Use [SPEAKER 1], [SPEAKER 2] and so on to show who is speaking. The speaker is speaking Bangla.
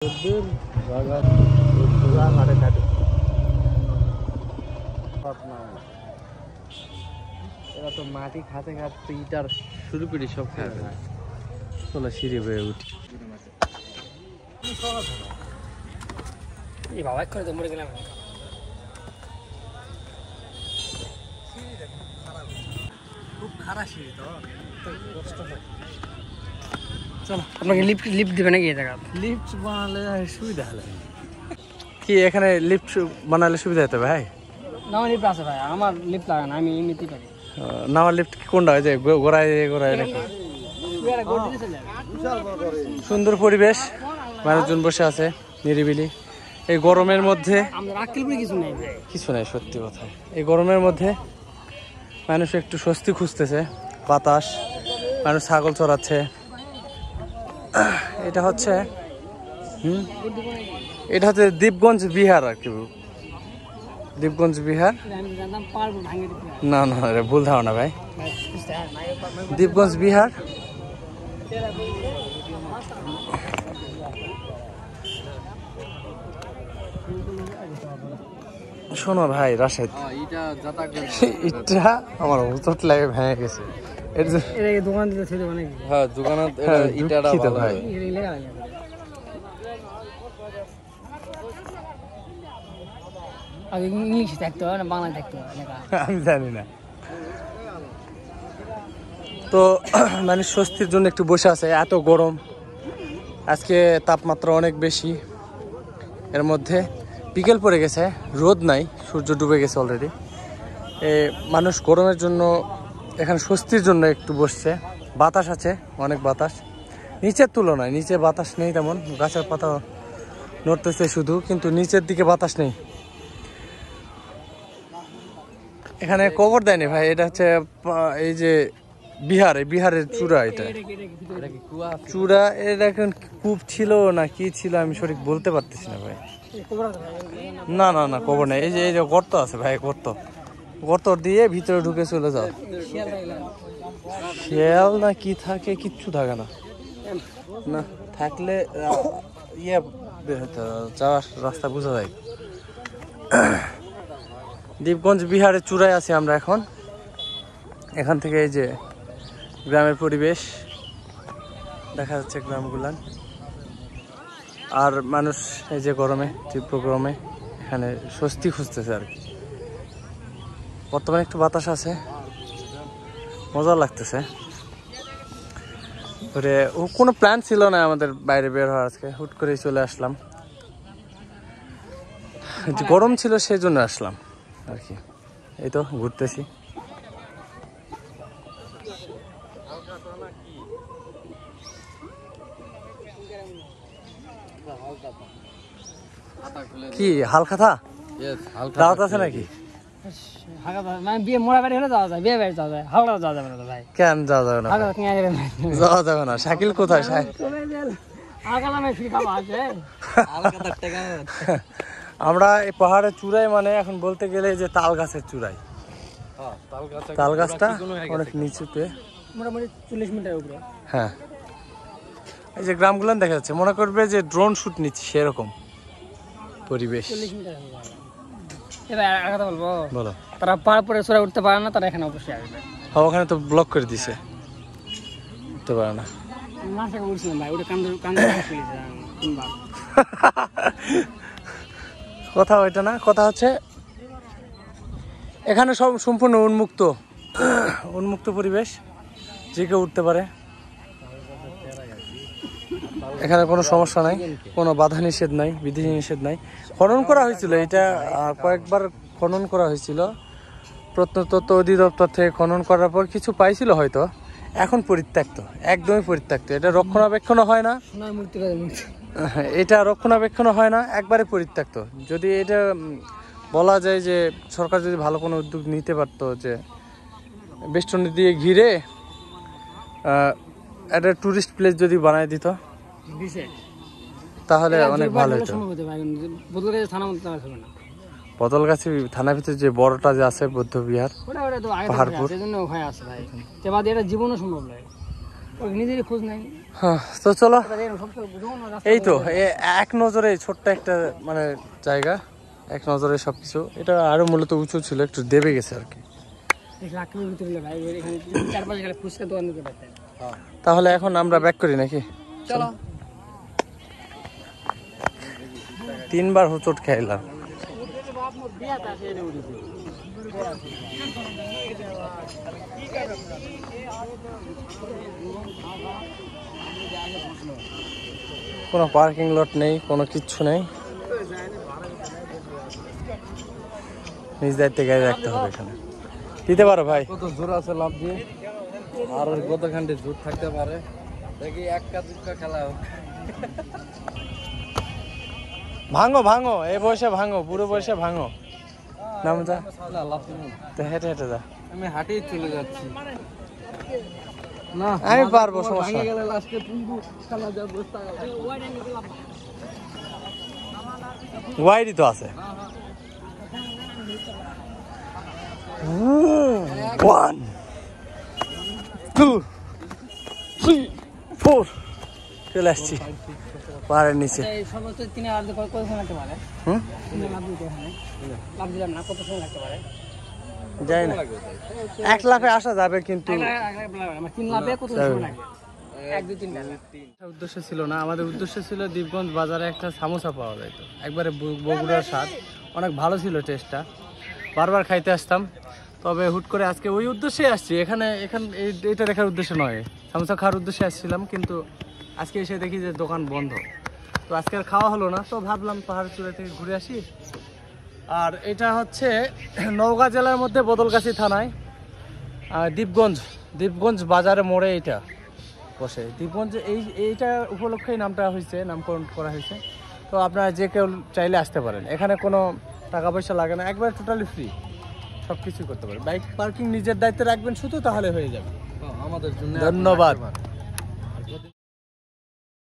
[SPEAKER 1] এরা তো মাটি খাতে খাতে ইটার শুরু করি সব খাবে না। চলো সিঁড়ি বয়ে উঠি।
[SPEAKER 2] বাবা করে তো মরে গেলাম। খুব খারাপ সিঁড়ি তো কষ্ট হয়। চলো আপনাকে লিফট দিবে নাকি এই জায়গা?
[SPEAKER 1] লিফট বানালে সুবিধা হলে কি এখানে লিফট বানালে সুবিধা হতো ভাই?
[SPEAKER 2] না আমার লিফট আছে ভাই, আমার লিফট লাগে না, আমি এমনিতেই পারি।
[SPEAKER 1] না আমার লিফট কোনটা হয় যে গোড়ায় গোড়ায় সুন্দর পরিবেশ, মানুষজন বসে আছে নিরিবিলি এই গরমের মধ্যে। কিছু নাই সত্যি কথা, এই গরমের মধ্যে মানুষ একটু স্বস্তি খুঁজতেছে, বাতাস, মানুষ ছাগল চড়াচ্ছে। এটা হচ্ছে দ্বীপগঞ্জ বিহার আর কি, দ্বীপগঞ্জ বিহার। না না ভুল ধারণা ভাই, দ্বীপগঞ্জ বিহার। শোনো ভাই রাশেদ, এটা আমার চোট লাগে ভেঙে গেছে। হ্যাঁ দোকান ভাই,
[SPEAKER 2] ইংলিশ থাকতো না বাংলা থাকতো
[SPEAKER 1] আমি জানি না। তো মানে স্বস্তির জন্য একটু বসে আছে, এত গরম আজকে, তাপমাত্রা অনেক বেশি। এর মধ্যে বিকেল পড়ে গেছে, রোদ নাই, সূর্য ডুবে গেছে অলরেডি। মানুষ গরমের জন্য এখানে স্বস্তির জন্য একটু বসছে, বাতাস আছে অনেক বাতাস, নিচের তুলনায় নিচে বাতাস নেই তেমন, গাছের পাতা নড়তেছে শুধু, কিন্তু নিচের দিকে বাতাস নেই। এখানে কবর দেয়নি ভাই, এটা হচ্ছে এই যে বিহারের চূড়া, এটা চূড়া। এটা এখন কূপ ছিল না কি ছিল আমি সঠিক বলতে পারতেছি না ভাই। না না না কবর নেই, এই যে গর্ত আছে ভাই, গর্ত দিয়ে ভিতরে ঢুকে চলে যাও। শিয়াল না কি থাকে, কিচ্ছু থাকে না, না থাকলে যাওয়ার রাস্তা বোঝা যায়। দ্বীপগঞ্জ বিহারের চূড়ায় আছি আমরা এখন। এখান থেকে এই যে গ্রামের পরিবেশ দেখা যাচ্ছে, গ্রামগুলান। আর মানুষ এই যে গরমে, তীব্র গরমে এখানে স্বস্তি খুঁজতেছে আর কি। বর্তমানে একটু বাতাস আছে, মজা লাগতেছে। কোনো প্ল্যান ছিল না আমাদের বাইরে বের হওয়ার, আজকে হুট করেই চলে আসলাম। গরম ছিল সেই জন্য আসলাম আর কি। এই তো ঘুরতেছি। কি হালখাতা দাওয়াত আছে নাকি? কেন যাওয়া যাবে না? যাওয়া যাবে না? শাকিল কোথায়? আমরা এই পাহাড়ের চূড়ায়, মানে এখন বলতে গেলে যে তাল গাছের চূড়ায়। তাল গাছটা অনেক নিচুতে,
[SPEAKER 2] মোটামুটি 40 মিটার উপরে।
[SPEAKER 1] হ্যাঁ এই যে গ্রামগুলো দেখা যাচ্ছে, মনে করবে যে ড্রোন শুট নিচ্ছি সেরকম পরিবেশ। বলো,
[SPEAKER 2] তারা পাহাড় পরে চূড়ায় উঠতে পারে না, তারা এখানে অবশ্যই আসবে।
[SPEAKER 1] হ্যাঁ ওখানে তো ব্লক করে দিছে, উঠতে পারে না। কথা ওইটা না, কথা হচ্ছে এখানে সব সম্পূর্ণ উন্মুক্ত পরিবেশ, যে কেউ উঠতে পারে। এখানে কোনো সমস্যা নাই, কোনো বাধা নিষেধ নাই, বিধি নিষেধ নাই। খনন করা হয়েছিল, এটা কয়েকবার খনন করা হয়েছিল, প্রত্নতত্ত্ব অধিদপ্তর থেকে খনন করার পর কিছু পাইছিল হয়তো, এখন পরিত্যক্ত, একদমই পরিত্যক্ত। এটা রক্ষণাবেক্ষণও হয় না, এটা রক্ষণাবেক্ষণও হয় না, একবারে পরিত্যক্ত। যদি এটা বলা যায় যে সরকার যদি ভালো কোনো উদ্যোগ নিতে পারতো, যে বেষ্টনী দিয়ে ঘিরে একটা টুরিস্ট প্লেস যদি বানায় দিত, তাহলে অনেক ভালো হতো। বদলগাছি থানার ভিতরে যে বড়টা যে আছে বৌদ্ধ বিহার, পাহাড়পুর,
[SPEAKER 2] জীবনও সম্ভব নয়, নিজেরই খোঁজ নাই।
[SPEAKER 1] হ্যাঁ, তো চলো এই তো এক নজরে ছোট্ট একটা মানে জায়গা, এক নজরে সবকিছু। এটা আরো মূলত উঁচু ছিল, একটু দেবে গেছে আর কি। তাহলে এখন আমরা ব্যাক করি নাকি?
[SPEAKER 2] চলো।
[SPEAKER 1] 3 বার হোঁচট খাইলাম। কোনো পার্কিং লট নেই, কোনো কিচ্ছু নেই, নিজ দায়িত্বে গাড়ি রাখতে হবে এখানে। দিতে পারো ভাই।
[SPEAKER 3] কত জোর আছে লাভ দিয়ে, আর ওই কতখানটি জোর থাকতে পারে দেখি। একটা দুটা খেলা হোক।
[SPEAKER 1] ভাঙো ভাঙো, এই বয়সে ভাঙো, পুরো বয়সে ভাঙো। নাম যা,
[SPEAKER 3] না লাভ নেই।
[SPEAKER 1] তো হেঁটে হেঁটে যা।
[SPEAKER 3] আমি হাঁটেই চলে যাচ্ছি। না
[SPEAKER 1] আমি পারবো, সমস্যা
[SPEAKER 3] ভাঙে
[SPEAKER 1] নেই।
[SPEAKER 3] গেলে লাস্টে পুরো খেলা যা বস্তা গেল।
[SPEAKER 1] ওয়াইডই তো আছে। 1 2 3 4 চলে আসছি পাহাড়ের নিচে।
[SPEAKER 2] সর্বোচ্চ 3 কত সময় লাগতে পারে?
[SPEAKER 1] হুম,
[SPEAKER 2] লাভ দিতে এখানে লাভ দিলাম না, কত সময় লাগতে পারে?
[SPEAKER 1] যাই না, 1 লাফে আসা যাবে, কিন্তু
[SPEAKER 2] 3 লাভে কত সময় লাগে? 1 2 3
[SPEAKER 1] উদ্দেশ্য ছিল না আমাদের, উদ্দেশ্য ছিল দ্বীপগঞ্জ বাজারে একটা সামোসা পাওয়া যায়, তো একবারে বগুড়ার স্বাদ, অনেক ভালো ছিল টেস্টটা, বারবার খাইতে আসতাম। তবে হুট করে আজকে ওই উদ্দেশ্যে আসছি, এখানে এটা দেখার উদ্দেশ্য নয়, সামোসা খাওয়ার উদ্দেশ্যে আসছিলাম, কিন্তু আজকে এসে দেখি যে দোকান বন্ধ, তো আজকে আর খাওয়া হলো না। তো ভাবলাম পাহাড় চূড়া থেকে ঘুরে আসি। আর এটা হচ্ছে নওগাঁ জেলার মধ্যে বদলগাছি থানায় দ্বীপগঞ্জ বাজারে মোড়ে এটা বসে। দ্বীপগঞ্জ এইটা উপলক্ষেই নামটা হয়েছে, নামকরণ করা হয়েছে। তো আপনারা যে কেউ চাইলে আসতে পারেন, এখানে কোনো টাকা পয়সা লাগে না, একবার টোটালি ফ্রি, সব কিছু করতে পারেন। বাইক পার্কিং নিজের দায়িত্বে রাখবেন শুধু, তাহলে হয়ে যাবে।
[SPEAKER 3] আমাদের জন্য
[SPEAKER 1] ধন্যবাদ।